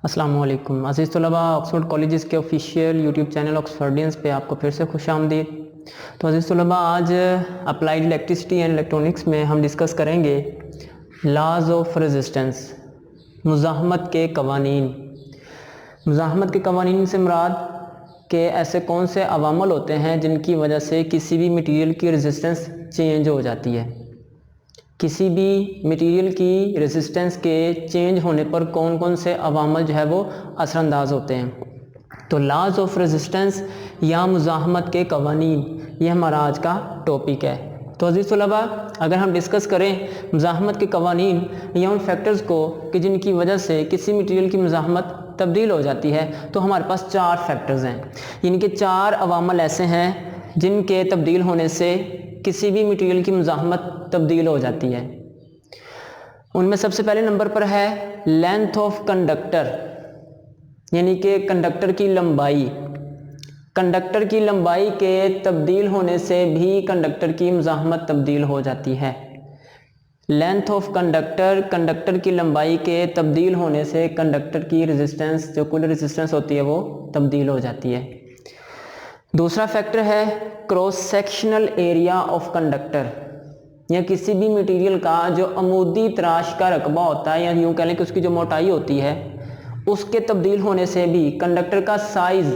अस्सलाम वालेकुम अज़ीज़ तलबा, ऑक्सफोर्ड कॉलेजेस के ऑफिशियल यूट्यूब चैनल ऑक्सफोर्डियंस पे आपको फिर से खुश आमदीद। तो अज़ीज़ तलबा, आज अप्लाइड इलेक्ट्रिसिटी एंड इलेक्ट्रॉनिक्स में हम डिस्कस करेंगे लॉज ऑफ रेजिस्टेंस, मुज़ाहमत के कवानीन। मुज़ाहमत के कवानीन से मुराद के ऐसे कौन से अवामल होते हैं जिनकी वजह से किसी भी मटीरियल की रेजिस्टेंस चेंज हो जाती है। किसी भी मटेरियल की रेजिस्टेंस के चेंज होने पर कौन कौन से अवामल जो है वो असरअंदाज होते हैं। तो लॉज ऑफ रेजिस्टेंस या मुज़ाहमत के कवानीन, ये हमारा आज का टॉपिक है। तो अज़ीज़ तलबा, अगर हम डिस्कस करें मुज़ाहमत के कवानीन या उन फैक्टर्स को कि जिनकी वजह से किसी मटेरियल की मुज़ाहमत तब्दील हो जाती है, तो हमारे पास 4 फैक्टर्स हैं। इनके 4 अवामल ऐसे हैं जिनके तब्दील होने से किसी भी मटेरियल की मुज़ाहमत तब्दील हो जाती है। उनमें सबसे पहले नंबर पर है लेंथ ऑफ कंडक्टर, यानी कि कंडक्टर की लंबाई। कंडक्टर की लंबाई के तब्दील होने से भी कंडक्टर की मुज़ाहमत तब्दील हो जाती है। लेंथ ऑफ कंडक्टर, कंडक्टर की लंबाई के तब्दील होने से कंडक्टर की रेजिस्टेंस, जो कुल रेजिस्टेंस होती है, वो तब्दील हो जाती है। दूसरा फैक्टर है cross sectional area of conductor, या किसी भी मटेरियल का जो अमूदी तराश का रकबा होता है, या यूँ कह लें कि उसकी जो मोटाई होती है, उसके तब्दील होने से भी कंडक्टर का साइज़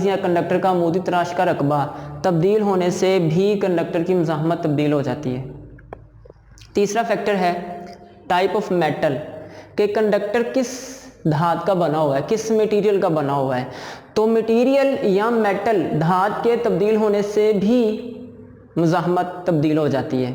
या कंडक्टर का अमूदी तराश का रकबा तब्दील होने से भी कंडक्टर की मुज़ाहमत तब्दील हो जाती है। तीसरा फैक्टर है टाइप ऑफ मेटल, कि कंडक्टर किस धात का बना हुआ है, किस मटेरियल का बना हुआ है। तो मटेरियल या मेटल धात के तब्दील होने से भी मुज़ाहमत तब्दील हो जाती है।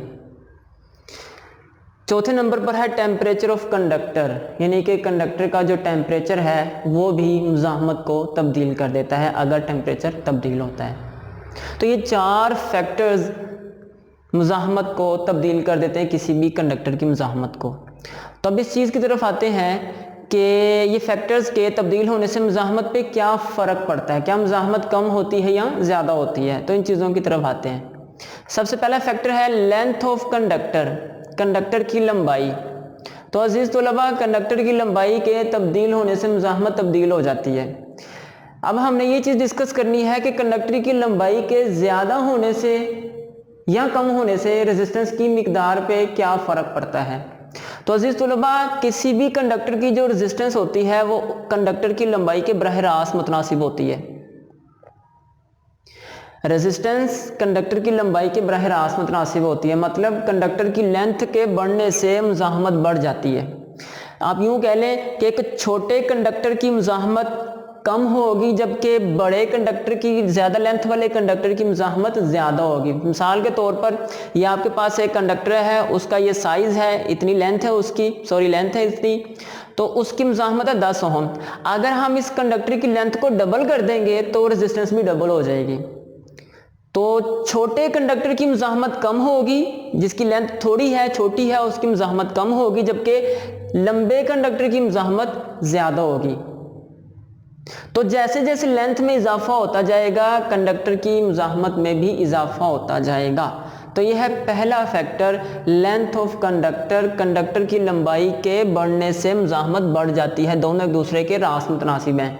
चौथे नंबर पर है टेम्परेचर ऑफ कंडक्टर, यानी कि कंडक्टर का जो टेम्परेचर है वो भी मुज़ाहमत को तब्दील कर देता है अगर टेम्परेचर तब्दील होता है। तो ये 4 फैक्टर्स मुज़ाहमत को तब्दील कर देते हैं, किसी भी कंडक्टर की मुज़ाहमत को। तो अब इस चीज़ की तरफ आते हैं कि ये फैक्टर्स के तब्दील होने से मुज़ाहमत पे क्या फ़र्क पड़ता है, क्या मुज़ाहमत कम होती है या ज़्यादा होती है। तो इन चीज़ों की तरफ आते हैं। सबसे पहला फैक्टर है लेंथ ऑफ कंडक्टर, कंडक्टर की लंबाई। तो अजीज़ तलबा, कंडक्टर की लंबाई के तब्दील होने से मुज़ाहमत तब्दील हो जाती है। अब हमने ये चीज़ डिस्कस करनी है कि कंडक्टर की लंबाई के ज़्यादा होने से या कम होने से रेजिस्टेंस की मिकदार पे क्या फ़र्क पड़ता है। तो अजीज़ तलबा, किसी भी कंडक्टर की जो रेजिस्टेंस होती है वो कंडक्टर की लंबाई के बरह रास्त मुतनासिब होती है। रेजिस्टेंस कंडक्टर की लंबाई के बरह रास्त मुतनासिब होती है, मतलब कंडक्टर की लेंथ के बढ़ने से मुज़ाहमत बढ़ जाती है। आप यूँ कह लें कि एक छोटे कंडक्टर की मुज़ाहमत कम होगी, जबकि बड़े कंडक्टर की, ज़्यादा लेंथ वाले कंडक्टर की मुज़ाहमत ज़्यादा होगी। मिसाल के तौर पर ये आपके पास एक कंडक्टर है, उसका ये साइज़ है, इतनी लेंथ है उसकी, लेंथ है इतनी, तो उसकी मुज़ाहमत है 10 ओम। अगर हम इस कंडक्टर की लेंथ को डबल कर देंगे तो रेजिस्टेंस भी डबल हो जाएगी। तो छोटे कंडक्टर की मुज़ाहमत कम होगी, जिसकी लेंथ थोड़ी है, छोटी है, उसकी मुज़ाहमत कम होगी, जबकि लंबे कंडक्टर की मुज़ाहमत ज़्यादा होगी। तो जैसे जैसे लेंथ में इजाफा होता जाएगा, कंडक्टर की मुज़ाहमत में भी इजाफा होता जाएगा। तो यह है पहला factor, length of conductor, conductor की लंबाई के बढ़ने से मुज़ाहमत बढ़ जाती है। दोनों एक दूसरे के रास्त मुतनासिब हैं।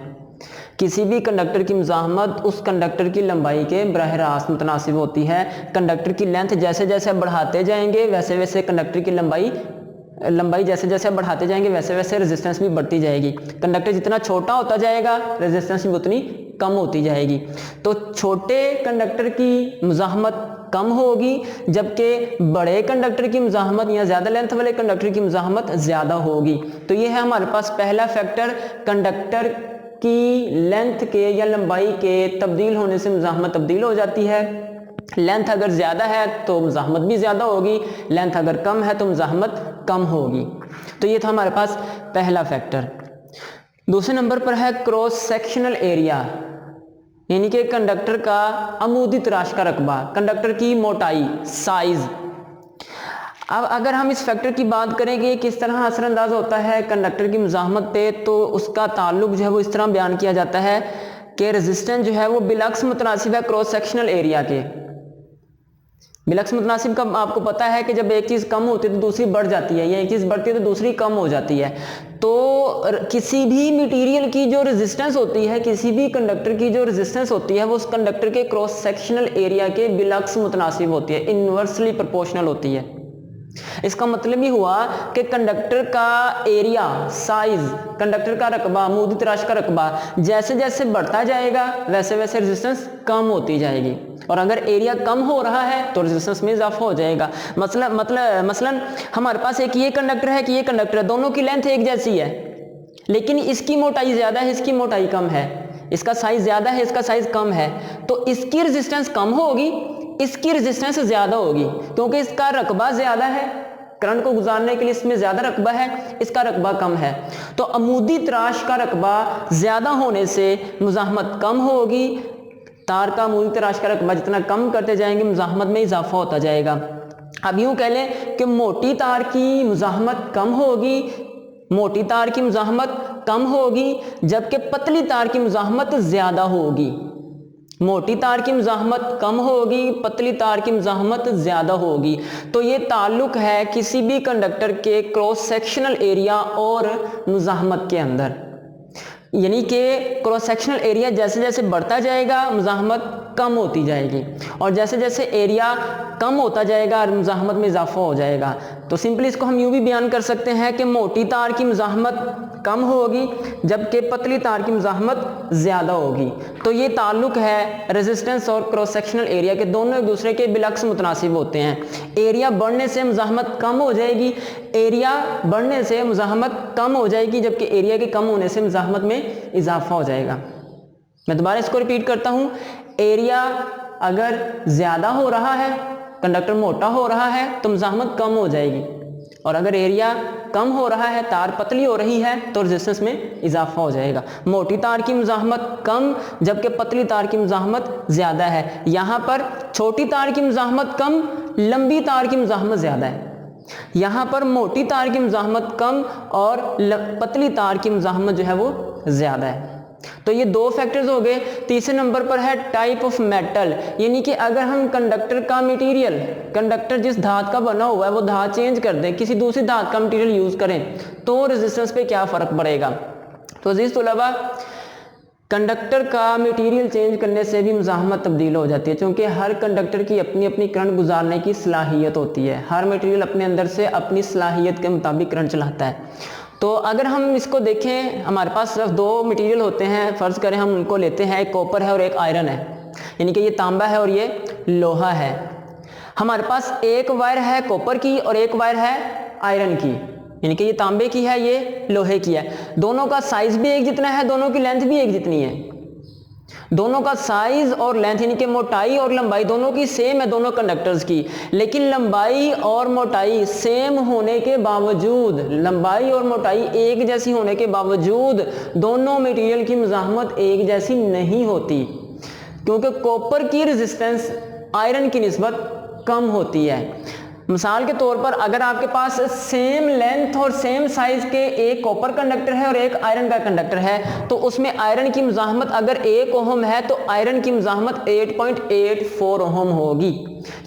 किसी भी कंडक्टर की मुज़ाहमत उस कंडक्टर की लंबाई के बरह रास्त मुतनासिब होती है। कंडक्टर की लेंथ जैसे जैसे बढ़ाते जाएंगे वैसे वैसे कंडक्टर की लंबाई जैसे जैसे बढ़ाते जाएंगे वैसे वैसे रेजिस्टेंस भी बढ़ती जाएगी। कंडक्टर जितना छोटा होता जाएगा रेजिस्टेंस भी उतनी कम होती जाएगी। तो छोटे कंडक्टर की मुज़ाहमत कम होगी, जबकि बड़े कंडक्टर की मुज़ाहमत या ज़्यादा लेंथ वाले कंडक्टर की मुज़ाहमत ज़्यादा होगी। तो ये है हमारे पास पहला फैक्टर, कंडक्टर की लेंथ के या लंबाई के तब्दील होने से मुज़ाहमत तब्दील हो जाती है। लेंथ अगर ज़्यादा है तो मुज़ाहमत भी ज़्यादा होगी, लेंथ अगर कम है तो मुज़ाहमत कम होगी। तो ये था हमारे पास पहला फैक्टर। दूसरे नंबर पर है क्रॉस सेक्शनल एरिया, यानी कि कंडक्टर का अमूदी तराश का रकबा, कंडक्टर की मोटाई, साइज़। अब अगर हम इस फैक्टर की बात करेंगे किस तरह असरअंदाज होता है कंडक्टर की मुज़ाहमत पे, तो उसका ताल्लुक जो है वो इस तरह बयान किया जाता है कि रेजिस्टेंस जो है वो बिलक्स मुतनासिब है क्रॉस सेक्शनल एरिया के। बिलक्स मुतनासिब का आपको पता है कि जब एक चीज़ कम होती है तो दूसरी बढ़ जाती है, या एक चीज़ बढ़ती है तो दूसरी कम हो जाती है। तो किसी भी मटेरियल की जो रेजिस्टेंस होती है, किसी भी कंडक्टर की जो रेजिस्टेंस होती है, वो उस कंडक्टर के क्रॉस सेक्शनल एरिया के बिलक्स मुतनासिब होती है, इन्वर्सली प्रोपोर्शनल होती है। इसका मतलब ही हुआ कि कंडक्टर का एरिया, साइज, कंडक्टर का रकबा, अमूदी तराश का रकबा जैसे जैसे बढ़ता जाएगा वैसे वैसे रेजिस्टेंस कम होती जाएगी, और अगर एरिया कम हो रहा है तो रेजिस्टेंस में इजाफा हो जाएगा। मसलन हमारे पास एक ये कंडक्टर है कि ये कंडक्टर है, दोनों की लेंथ एक जैसी है, लेकिन इसकी मोटाई ज्यादा है, इसकी मोटाई कम है, इसका साइज ज्यादा है, इसका साइज कम है, तो इसकी रेजिस्टेंस कम होगी, इसकी रेजिस्टेंस ज्यादा होगी, क्योंकि इसका रकबा ज्यादा है, करंट को गुजारने के लिए इसमें ज्यादा रकबा है, इसका रकबा कम है। तो अमूदी तराश का रकबा ज्यादा होने से मुज़ाहमत कम होगी, तार का अमूदी तराश का रकबा जितना कम करते जाएंगे मुज़ाहमत में इजाफा होता जाएगा। अब यूं कह लें कि मोटी तार की मुज़ाहमत कम होगी, मोटी तार की मुज़ाहमत कम होगी, जबकि पतली तार की मुज़ाहमत ज्यादा होगी। मोटी तार की मुज़ाहमत कम होगी, पतली तार की मुज़ाहमत ज्यादा होगी। तो ये ताल्लुक है किसी भी कंडक्टर के क्रॉस सेक्शनल एरिया और मुज़ाहमत के अंदर, यानी कि क्रॉस सेक्शनल एरिया जैसे जैसे बढ़ता जाएगा मुज़ाहमत कम होती जाएगी, और जैसे जैसे एरिया कम होता जाएगा मुज़ाहमत में इजाफा हो जाएगा। तो सिंपली इसको हम यूं भी बयान कर सकते हैं कि मोटी तार की मुज़ाहमत कम होगी, जबकि पतली तार की मुज़ाहमत ज़्यादा होगी। तो ये ताल्लुक है रेजिस्टेंस और क्रॉस सेक्शनल एरिया के, दोनों एक दूसरे के बिलक्स मुतनासिब होते हैं। एरिया बढ़ने से मुज़ाहमत कम हो जाएगी, एरिया बढ़ने से मुज़ाहमत कम हो जाएगी, जबकि एरिया के कम होने से मुज़ाहमत में इजाफा हो जाएगा। मैं दोबारा इसको रिपीट करता हूँ, एरिया अगर ज़्यादा हो रहा है, कंडक्टर मोटा हो रहा है तो मुज़ाहमत कम हो जाएगी, और अगर एरिया कम हो रहा है, तार पतली हो रही है, तो रेजिस्टेंस में इजाफा हो जाएगा। मोटी तार की मुज़ाहमत कम, जबकि पतली तार की मुज़ाहमत ज़्यादा है। यहाँ पर छोटी तार की मुज़ाहमत कम, लंबी तार की मुज़ाहमत ज़्यादा है। यहाँ पर मोटी तार की मुज़ाहमत कम और पतली तार की मुज़ाहमत जो है वो ज़्यादा है। तो ये दो फैक्टर्स हो गए। तीसरे नंबर पर है टाइप ऑफ मेटल, यानी कि अगर हम कंडक्टर का मटेरियल, कंडक्टर जिस धात का बना हुआ है वो धात चेंज कर दें, किसी दूसरी धात का मटेरियल यूज करें, तो रेजिस्टेंस पे क्या फर्क पड़ेगा। तो अजीज तुलबा, कंडक्टर का मटेरियल चेंज करने से भी मुज़ाहमत तब्दील हो जाती है, क्योंकि हर कंडक्टर की अपनी अपनी करंट गुजारने की सलाहियत होती है। हर मटेरियल अपने अंदर से अपनी सलाहियत के मुताबिक करंट चलाता है। तो अगर हम इसको देखें, हमारे पास सिर्फ दो मटेरियल होते हैं, फ़र्ज़ करें हम उनको लेते हैं, एक कॉपर है और एक आयरन है, यानी कि ये तांबा है और ये लोहा है। हमारे पास एक वायर है कॉपर की और एक वायर है आयरन की, यानी कि ये तांबे की है, ये लोहे की है। दोनों का साइज भी एक जितना है, दोनों की लेंथ भी एक जितनी है। दोनों का साइज और लेंथ यानी कि मोटाई और लंबाई दोनों की सेम है, दोनों कंडक्टर्स की, लेकिन लंबाई और मोटाई सेम होने के बावजूद, लंबाई और मोटाई एक जैसी होने के बावजूद दोनों मटेरियल की मुज़ाहमत एक जैसी नहीं होती, क्योंकि कॉपर की रेजिस्टेंस आयरन की निस्बत कम होती है। मिसाल के तौर पर अगर आपके पास सेम लेंथ और सेम साइज के एक कॉपर कंडक्टर है और एक आयरन का कंडक्टर है, तो उसमें आयरन की मुज़ाहमत अगर 1 ओहम है तो आयरन की मुज़ाहमत 8.84 ओहम होगी,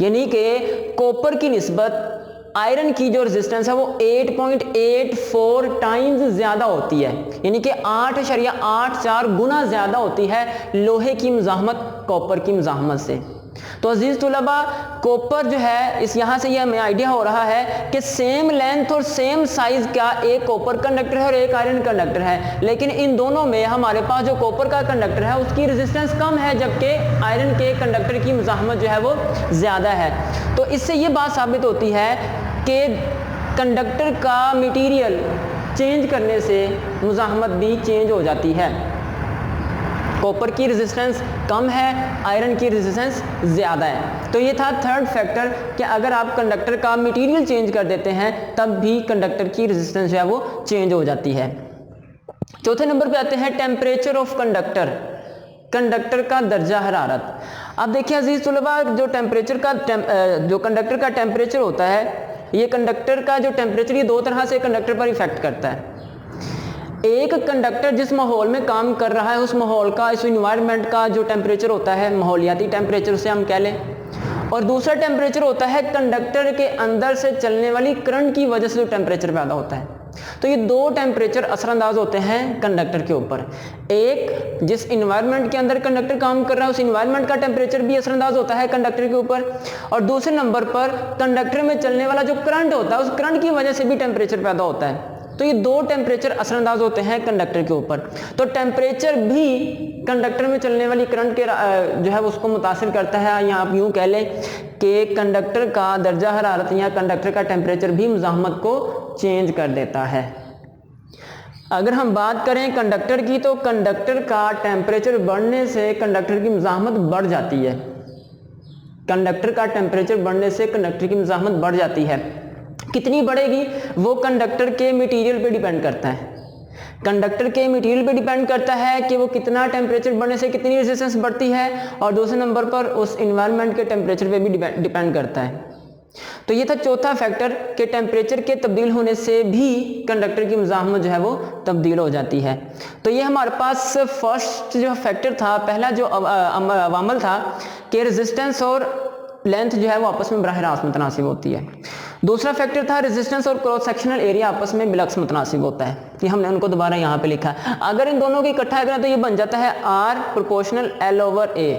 यानी कि कॉपर की निस्बत आयरन की जो रेजिस्टेंस है वो 8.84 टाइम्स ज़्यादा होती है, यानी कि 8.84 गुना ज़्यादा होती है लोहे की मुज़ाहमत कॉपर की मुज़ाहमत से। तो अजीज तुलबा, कॉपर जो है, इस यहाँ से ये हमें आइडिया हो रहा है कि सेम लेंथ और सेम साइज का एक कॉपर कंडक्टर है और एक आयरन कंडक्टर है, लेकिन इन दोनों में हमारे पास जो कॉपर का कंडक्टर है उसकी रेजिस्टेंस कम है, जबकि आयरन के कंडक्टर की मुज़ाहमत जो है वो ज़्यादा है। तो इससे ये बात साबित होती है कि कंडक्टर का मटीरियल चेंज करने से मुज़ाहमत भी चेंज हो जाती है। कॉपर की रेजिस्टेंस कम है, आयरन की रेजिस्टेंस ज़्यादा है। तो ये था थर्ड फैक्टर कि अगर आप कंडक्टर का मटेरियल चेंज कर देते हैं तब भी कंडक्टर की रेजिस्टेंस जो है वो चेंज हो जाती है। चौथे नंबर पे आते हैं टेम्परेचर ऑफ कंडक्टर, कंडक्टर का दर्जा हरारत। अब देखिए अजीज तुलबा, जो टेम्परेचर का जो कंडक्टर का टेम्परेचर होता है, ये कंडक्टर का जो टेम्परेचर ये दो तरह से कंडक्टर पर इफेक्ट करता है। एक कंडक्टर जिस माहौल में काम कर रहा है उस माहौल का, इस इन्वायरमेंट का जो टेम्परेचर होता है, माहौलियाती टेम्परेचर से हम कह लें, और दूसरा टेम्परेचर होता है कंडक्टर के अंदर से चलने वाली करंट की वजह से जो टेम्परेचर पैदा होता है। तो ये दो टेम्परेचर असरअंदाज होते हैं कंडक्टर के ऊपर। एक, जिस इन्वायरमेंट के अंदर कंडक्टर काम कर रहा है उस इन्वायरमेंट का टेम्परेचर भी असरअंदाज होता है कंडक्टर के ऊपर, और दूसरे नंबर पर कंडक्टर में चलने वाला जो करंट होता है उस करंट की वजह से भी टेम्परेचर पैदा होता है। तो ये दो टेम्परेचर असरअंदाज होते हैं कंडक्टर के ऊपर। तो टेम्परेचर भी कंडक्टर में चलने वाली करंट के जो है उसको मुतासिर करता है, या आप यूं कह लें कि कंडक्टर का दर्जा हरारत या कंडक्टर का टेम्परेचर भी मुज़ाहमत को चेंज कर देता है। अगर हम बात करें कंडक्टर की, तो कंडक्टर का टेम्परेचर बढ़ने से कंडक्टर की मुज़ाहमत बढ़ जाती है। कंडक्टर का टेम्परेचर बढ़ने से कंडक्टर की मुज़ाहमत बढ़ जाती है। कितनी बढ़ेगी वो कंडक्टर के मटेरियल पे डिपेंड करता है। कंडक्टर के मटेरियल पे डिपेंड करता है कि वो कितना टेम्परेचर बढ़ने से कितनी रेजिस्टेंस बढ़ती है, और दूसरे नंबर पर उस इन्वायरमेंट के टेम्परेचर पे भी डिपेंड करता है। तो ये था चौथा फैक्टर कि टेम्परेचर के तब्दील होने से भी कंडक्टर की मुज़ाहमत जो है वो तब्दील हो जाती है। तो ये हमारे पास फर्स्ट जो फैक्टर था, पहला जो अवामल था कि रेजिस्टेंस और लेंथ जो है वो आपस में बराह रास्त मुतनासिब होती है। दूसरा फैक्टर था रेजिस्टेंस और क्रॉस सेक्शनल एरिया आपस में बिलक्स मुतनासिब होता है। ये हमने उनको दोबारा यहाँ पे लिखा है। अगर इन दोनों को इकट्ठा करें तो ये बन जाता है R proportional L over A।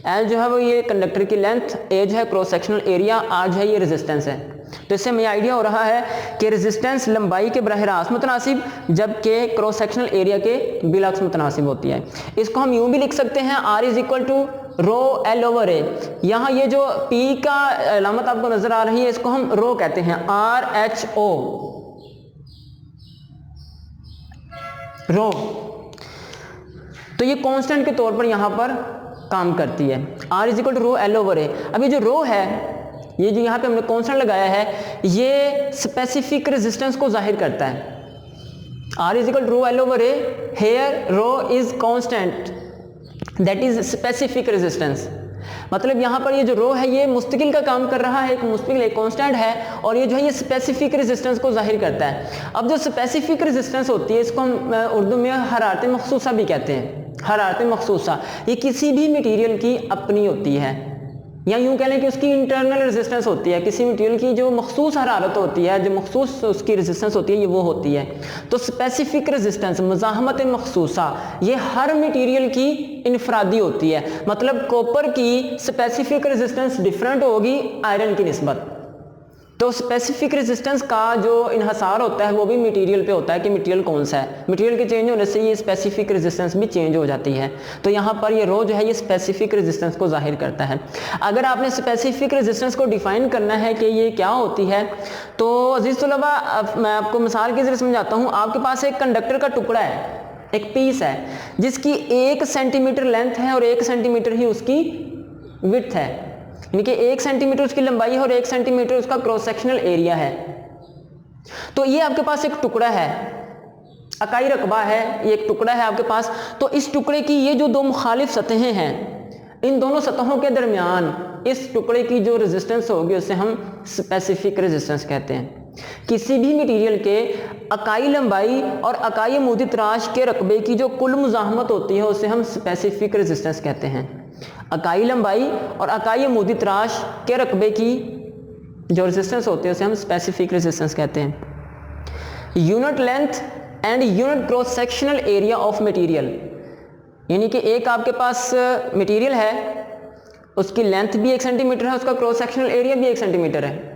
L जो है वो ये कंडक्टर की लेंथ, A जो है क्रॉस सेक्शनल एरिया, R जो है ये रेजिस्टेंस है। तो इससे हमें आइडिया हो रहा है कि रेजिस्टेंस लंबाई के बराह रास्त मुतनासिब, जबकि क्रॉस सेक्शनल एरिया के बिलक्स मुतनासिब होती है। इसको हम यूं भी लिख सकते हैं R is equal to rho L over A। यहाँ ये जो P का अलामत आपको नजर आ रही है इसको हम रो कहते हैं, RHO, रो। तो ये कांस्टेंट के तौर पर यहाँ पर काम करती है। R is equal to rho L over A। अब ये जो रो है, ये जो यहाँ पे हमने कांस्टेंट लगाया है, ये स्पेसिफिक रेजिस्टेंस को जाहिर करता है। R is equal to rho L over A, here rho is constant that is specific resistance. मतलब यहाँ पर ये जो रो है ये मुस्तकिल का काम कर रहा है, एक मुस्तकिल एक कांस्टेंट है, और ये जो है ये स्पेसिफिक रेजिस्टेंस को जाहिर करता है। अब जो स्पेसिफिक रेजिस्टेंस होती है इसको हम उर्दू में हरारत मखसूसा भी कहते हैं। हरारत मखसूसा ये किसी भी मटेरियल की अपनी होती है, या यूं कह लें कि उसकी इंटरनल रेजिस्टेंस होती है। किसी मटेरियल की जो मखसूस हरारत होती है, जो मखसूस उसकी रेजिस्टेंस होती है, ये वो होती है। तो स्पेसिफिक रेजिस्टेंस, मुज़ाहमत मखसूसा, ये हर मटेरियल की इनफरादी होती है। मतलब कॉपर की स्पेसिफिक रेजिस्टेंस डिफरेंट होगी आयरन की निस्बत। तो स्पेसिफिक रेजिस्टेंस का जो इन्हसार होता है वो भी मटेरियल पे होता है कि मटेरियल कौन सा है। मटेरियल के चेंज होने से ये स्पेसिफिक रेजिस्टेंस भी चेंज हो जाती है। तो यहाँ पर ये रो जो है ये स्पेसिफिक रेजिस्टेंस को जाहिर करता है। अगर आपने स्पेसिफिक रेजिस्टेंस को डिफाइन करना है कि ये क्या होती है, तो अजीज तलबा मैं आपको मिसाल के जरिए समझाता हूँ। आपके पास एक कंडक्टर का टुकड़ा है, एक पीस है जिसकी 1 सेंटीमीटर लेंथ है और 1 सेंटीमीटर ही उसकी विड्थ है, यानी कि 1 सेंटीमीटर उसकी लंबाई है और 1 सेंटीमीटर उसका क्रॉस सेक्शनल एरिया है। तो ये आपके पास एक टुकड़ा है, अकाई रकबा है, ये एक टुकड़ा है आपके पास। तो इस टुकड़े की ये जो दो मुखालिफ सतहें हैं, इन दोनों सतहों के दरमियान इस टुकड़े की जो रेजिस्टेंस होगी उसे हम स्पेसिफिक रेजिस्टेंस कहते हैं। किसी भी मटेरियल के अकाई लंबाई और अकाई अमूदी तराश के रकबे की जो कुल मुज़ाहमत होती है उसे हम स्पेसिफिक रेजिस्टेंस कहते हैं। अकाई लंबाई और अकाई अमूदी तराश के रकबे की जो रेजिस्टेंस होती है उसे हम स्पेसिफिक रेजिस्टेंस कहते हैं। Unit length and unit cross sectional area of material, यानी कि एक आपके पास मटेरियल है, उसकी लेंथ भी 1 सेंटीमीटर है, उसका क्रॉस सेक्शनल एरिया भी 1 सेंटीमीटर है।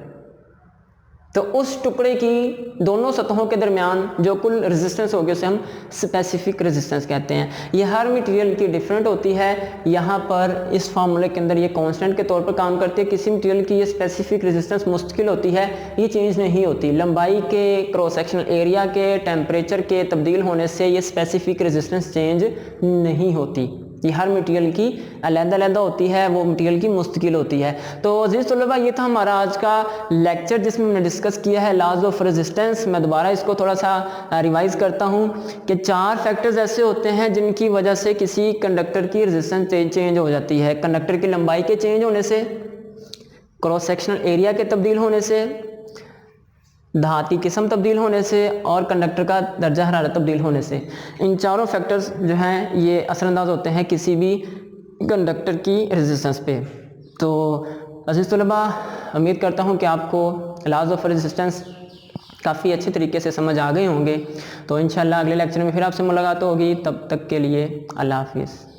तो उस टुकड़े की दोनों सतहों के दरमियान जो कुल रेजिस्टेंस होगी उसे हम स्पेसिफिक रेजिस्टेंस कहते हैं। ये हर मटेरियल की डिफरेंट होती है। यहाँ पर इस फार्मूले के अंदर ये कांस्टेंट के तौर पर काम करती है। किसी मटेरियल की ये स्पेसिफिक रेजिस्टेंस मुस्तकिल होती है, ये चेंज नहीं होती। लंबाई के, क्रॉस सेक्शनल एरिया के, टेम्परेचर के तब्दील होने से ये स्पेसिफिक रेजिस्टेंस चेंज नहीं होती। ये हर मटेरियल की अलग-अलग होती है, वो मटेरियल की मुस्तकिल होती है। तो अजीज़ तलबा ये था हमारा आज का लेक्चर जिसमें हमने डिस्कस किया है लॉज ऑफ रेजिस्टेंस। मैं दोबारा इसको थोड़ा सा रिवाइज करता हूँ कि 4 फैक्टर्स ऐसे होते हैं जिनकी वजह से किसी कंडक्टर की रेजिस्टेंस चेंज हो जाती है। कंडक्टर की लंबाई के चेंज होने से, क्रॉस सेक्शनल एरिया के तब्दील होने से, धात की किस्म तब्दील होने से और कंडक्टर का दर्जा हरारत तब्दील होने से। इन चारों फैक्टर्स जो हैं ये असरअंदाज होते हैं किसी भी कंडक्टर की रेजिस्टेंस पे। तो अज़ीज़ तलबा, उम्मीद करता हूँ कि आपको लॉज ऑफ रेजिस्टेंस काफ़ी अच्छे तरीके से समझ आ गए होंगे। तो इंशाल्लाह अगले लेक्चर में फिर आपसे मुलाकात होगी। तब तक के लिए अल्लाह हाफिज़।